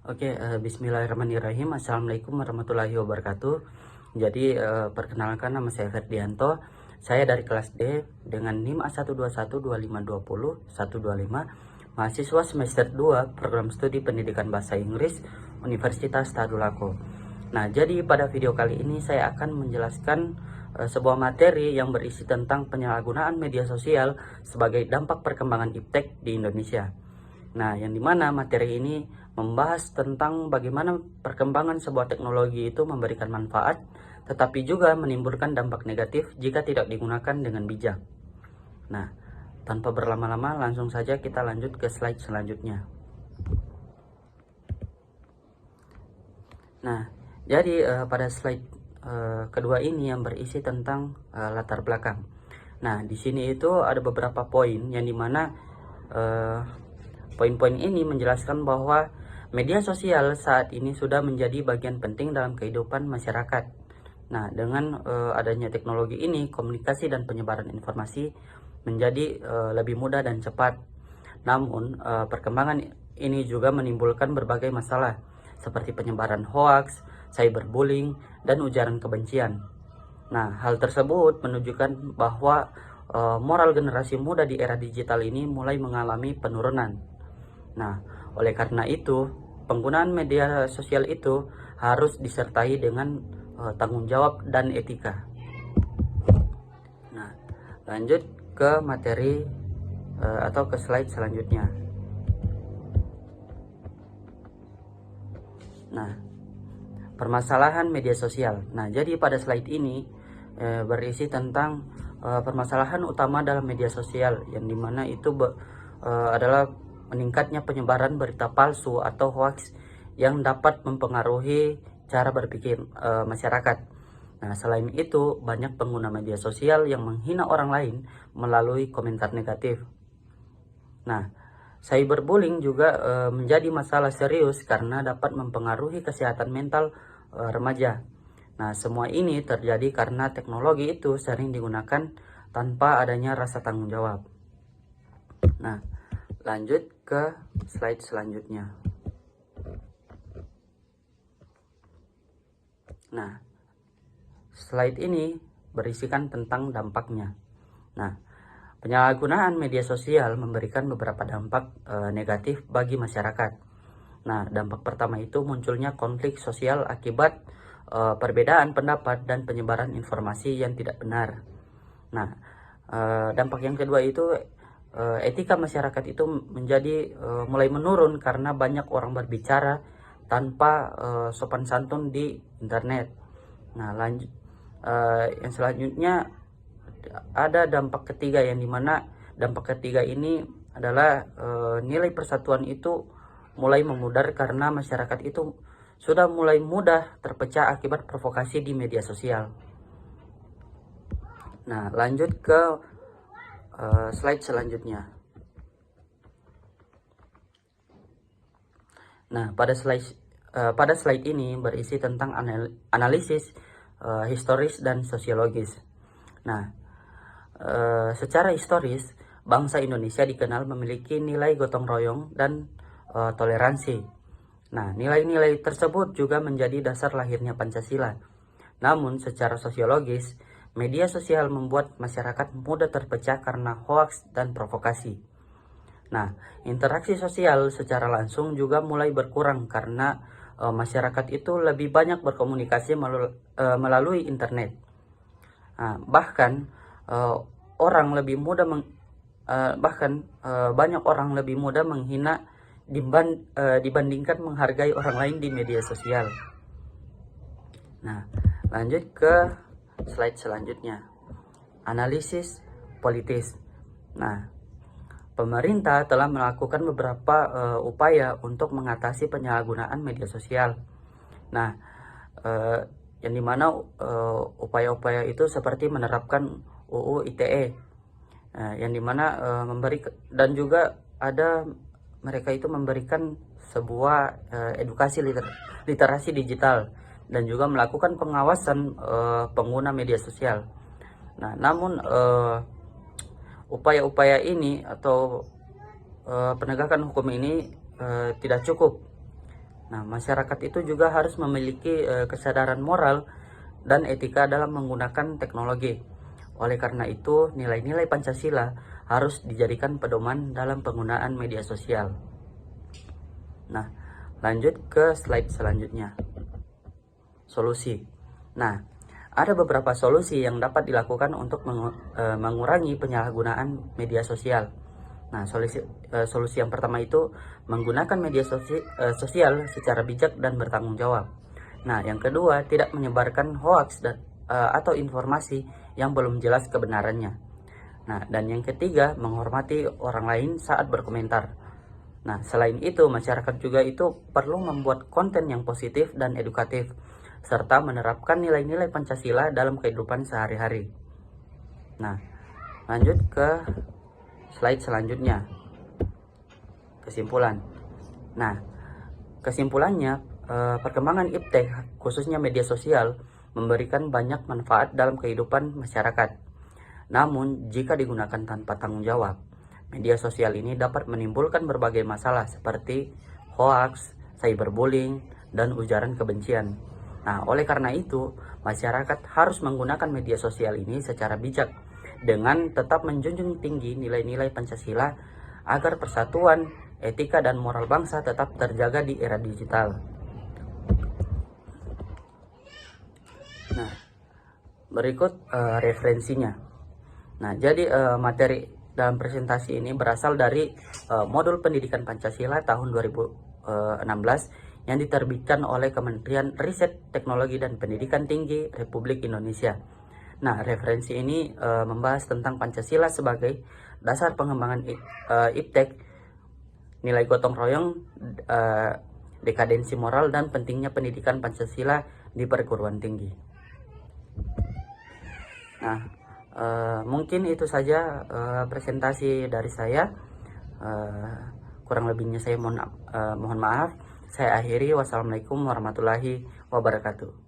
Bismillahirrahmanirrahim. Assalamualaikum warahmatullahi wabarakatuh. Jadi, perkenalkan, nama saya Ferdianto. Saya dari kelas D dengan NIM A1212520 125, mahasiswa semester 2 program studi pendidikan bahasa Inggris Universitas Tadulako. Nah, jadi pada video kali ini saya akan menjelaskan sebuah materi yang berisi tentang penyalahgunaan media sosial sebagai dampak perkembangan iptek di Indonesia. Nah, yang dimana materi ini membahas tentang bagaimana perkembangan sebuah teknologi itu memberikan manfaat, tetapi juga menimbulkan dampak negatif jika tidak digunakan dengan bijak. Nah, tanpa berlama-lama langsung saja kita lanjut ke slide selanjutnya. Nah, jadi pada slide kedua ini yang berisi tentang latar belakang. Nah, di sini itu ada beberapa poin yang dimana poin-poin ini menjelaskan bahwa media sosial saat ini sudah menjadi bagian penting dalam kehidupan masyarakat. Nah, dengan adanya teknologi ini, komunikasi dan penyebaran informasi menjadi lebih mudah dan cepat. Namun, perkembangan ini juga menimbulkan berbagai masalah, seperti penyebaran hoaks, cyberbullying, dan ujaran kebencian. Nah, hal tersebut menunjukkan bahwa moral generasi muda di era digital ini mulai mengalami penurunan. Nah, oleh karena itu, penggunaan media sosial itu harus disertai dengan tanggung jawab dan etika. Nah, lanjut ke materi atau ke slide selanjutnya. Nah, permasalahan media sosial. Nah, jadi pada slide ini berisi tentang permasalahan utama dalam media sosial, yang dimana itu adalah meningkatnya penyebaran berita palsu atau hoax yang dapat mempengaruhi cara berpikir masyarakat. Nah, selain itu, banyak pengguna media sosial yang menghina orang lain melalui komentar negatif. Nah, cyberbullying juga menjadi masalah serius karena dapat mempengaruhi kesehatan mental remaja. Nah, semua ini terjadi karena teknologi itu sering digunakan tanpa adanya rasa tanggung jawab. Nah, lanjut ke slide selanjutnya. Nah, slide ini berisikan tentang dampaknya. Nah, penyalahgunaan media sosial memberikan beberapa dampak negatif bagi masyarakat. Nah, dampak pertama itu munculnya konflik sosial akibat perbedaan pendapat dan penyebaran informasi yang tidak benar. Nah, dampak yang kedua itu etika masyarakat itu menjadi mulai menurun karena banyak orang berbicara tanpa sopan santun di internet. Nah, lanjut yang selanjutnya ada dampak ketiga, yang dimana dampak ketiga ini adalah nilai persatuan itu mulai memudar karena masyarakat itu sudah mulai mudah terpecah akibat provokasi di media sosial. Nah, lanjut ke slide selanjutnya. Nah, pada slide ini berisi tentang analisis historis dan sosiologis. Nah, secara historis, bangsa Indonesia dikenal memiliki nilai gotong royong dan toleransi. Nah, nilai-nilai tersebut juga menjadi dasar lahirnya Pancasila. Namun, secara sosiologis, media sosial membuat masyarakat mudah terpecah karena hoaks dan provokasi. Nah, interaksi sosial secara langsung juga mulai berkurang karena masyarakat itu lebih banyak berkomunikasi melalui internet. Nah, bahkan banyak orang lebih mudah menghina dibandingkan menghargai orang lain di media sosial. Nah, lanjut ke slide selanjutnya. Analisis politis. Nah, pemerintah telah melakukan beberapa upaya untuk mengatasi penyalahgunaan media sosial. Nah, yang dimana upaya-upaya itu seperti menerapkan UU ITE, yang dimana dan juga ada mereka itu memberikan sebuah edukasi literasi digital dan juga melakukan pengawasan pengguna media sosial. Nah, namun upaya-upaya ini atau penegakan hukum ini tidak cukup. Nah, masyarakat itu juga harus memiliki kesadaran moral dan etika dalam menggunakan teknologi. Oleh karena itu, nilai-nilai Pancasila harus dijadikan pedoman dalam penggunaan media sosial. Nah, lanjut ke slide selanjutnya. Solusi. Nah, ada beberapa solusi yang dapat dilakukan untuk mengurangi penyalahgunaan media sosial. Nah, solusi yang pertama itu menggunakan media sosial secara bijak dan bertanggung jawab. Nah, yang kedua, tidak menyebarkan hoaks atau informasi yang belum jelas kebenarannya. Nah, dan yang ketiga, menghormati orang lain saat berkomentar. Nah, selain itu, masyarakat juga itu perlu membuat konten yang positif dan edukatif, serta menerapkan nilai-nilai Pancasila dalam kehidupan sehari-hari. Nah, lanjut ke slide selanjutnya. Kesimpulan. Nah, kesimpulannya, perkembangan iptek, khususnya media sosial, memberikan banyak manfaat dalam kehidupan masyarakat. Namun, jika digunakan tanpa tanggung jawab, media sosial ini dapat menimbulkan berbagai masalah seperti hoaks, cyberbullying, dan ujaran kebencian. Nah, oleh karena itu, masyarakat harus menggunakan media sosial ini secara bijak dengan tetap menjunjung tinggi nilai-nilai Pancasila agar persatuan, etika, dan moral bangsa tetap terjaga di era digital. Nah, berikut referensinya. Nah, jadi materi dalam presentasi ini berasal dari modul pendidikan Pancasila tahun 2016 yang diterbitkan oleh Kementerian Riset, Teknologi, dan Pendidikan Tinggi Republik Indonesia. Nah, referensi ini membahas tentang Pancasila sebagai dasar pengembangan iptek, nilai gotong royong, dekadensi moral, dan pentingnya pendidikan Pancasila di perguruan tinggi. Nah, mungkin itu saja presentasi dari saya. Kurang lebihnya saya mohon maaf. Saya akhiri. Wassalamualaikum warahmatullahi wabarakatuh.